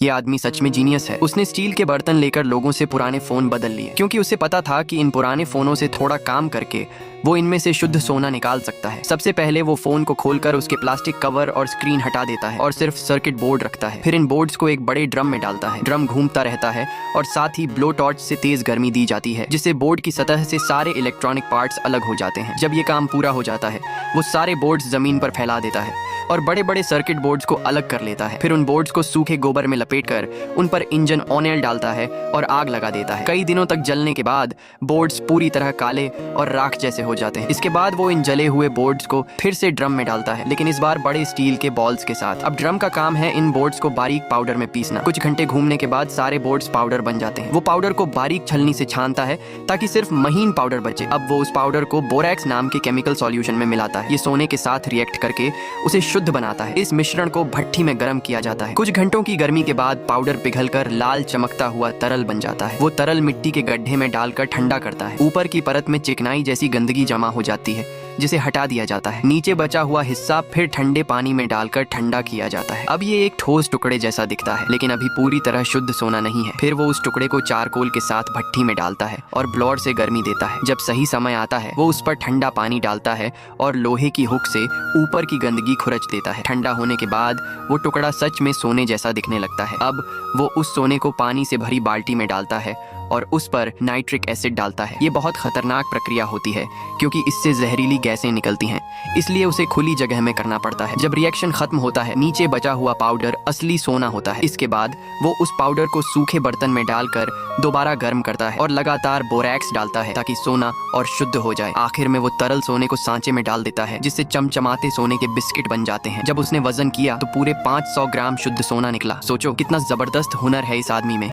ये आदमी सच में जीनियस है। उसने स्टील के बर्तन लेकर लोगों से पुराने फोन बदल लिए, क्योंकि उसे पता था कि इन पुराने फोनों से थोड़ा काम करके वो इनमें से शुद्ध सोना निकाल सकता है। सबसे पहले वो फोन को खोलकर उसके प्लास्टिक कवर और स्क्रीन हटा देता है और सिर्फ सर्किट बोर्ड रखता है। फिर इन बोर्ड्स को एक बड़े ड्रम में डालता है। ड्रम घूमता रहता है और साथ ही ब्लो टॉर्च से तेज गर्मी दी जाती है, जिससे बोर्ड की सतह से सारे इलेक्ट्रॉनिक पार्ट्स अलग हो जाते हैं। जब ये काम पूरा हो जाता है, वो सारे बोर्ड्स जमीन पर फैला देता है और बड़े बड़े सर्किट बोर्ड्स को अलग कर लेता है। फिर उन बोर्ड्स को सूखे गोबर में लपेटकर उन पर इंजन ऑयल डालता है और आग लगा देता है। कई दिनों तक जलने के बाद बोर्ड्स पूरी तरह काले और राख जैसे हो जाते हैं। इसके बाद वो इन जले हुए बोर्ड्स को फिर से ड्रम में डालता है, लेकिन इस बार बड़े स्टील के बॉल्स के साथ। अब ड्रम का काम है इन बोर्ड्स को बारीक पाउडर में पीसना। कुछ घंटे घूमने के बाद सारे बोर्ड्स पाउडर बन जाते हैं। वो पाउडर को बारीक छलनी से छानता है ताकि सिर्फ महीन पाउडर बचे। अब वो उस पाउडर को बोरैक्स नाम के केमिकल सॉल्यूशन में मिलाता है। ये सोने के साथ रिएक्ट करके उसे शुद्ध बनाता है। इस मिश्रण को भट्ठी में गर्म किया जाता है। कुछ घंटों की गर्मी के बाद पाउडर पिघलकर लाल चमकता हुआ तरल बन जाता है। वो तरल मिट्टी के गड्ढे में डालकर ठंडा करता है। ऊपर की परत में चिकनाई जैसी गंदगी जमा हो जाती है, जिसे हटा दिया जाता है। नीचे बचा हुआ हिस्सा फिर ठंडे पानी में डालकर ठंडा किया जाता है। अब ये एक ठोस टुकड़े जैसा दिखता है, लेकिन अभी पूरी तरह शुद्ध सोना नहीं है। फिर वो उस टुकड़े को चारकोल के साथ भट्ठी में डालता है और ब्लोअर से गर्मी देता है। जब सही समय आता है, वो उस पर ठंडा पानी डालता है और लोहे की हुक से ऊपर की गंदगी खुरच देता है। ठंडा होने के बाद वो टुकड़ा सच में सोने जैसा दिखने लगता है। अब वो उस सोने को पानी से भरी बाल्टी में डालता है और उस पर नाइट्रिक एसिड डालता है। ये बहुत खतरनाक प्रक्रिया होती है, क्योंकि इससे जहरीली गैसें निकलती हैं, इसलिए उसे खुली जगह में करना पड़ता है। जब रिएक्शन खत्म होता है, नीचे बचा हुआ पाउडर असली सोना होता है। इसके बाद वो उस पाउडर को सूखे बर्तन में डालकर दोबारा गर्म करता है और लगातार बोरैक्स डालता है ताकि सोना और शुद्ध हो जाए। आखिर में वो तरल सोने को सांचे में डाल देता है, जिससे चमचमाते सोने के बिस्किट बन जाते हैं। जब उसने वजन किया तो पूरे 500 ग्राम शुद्ध सोना निकला। सोचो कितना जबरदस्त हुनर है इस आदमी में।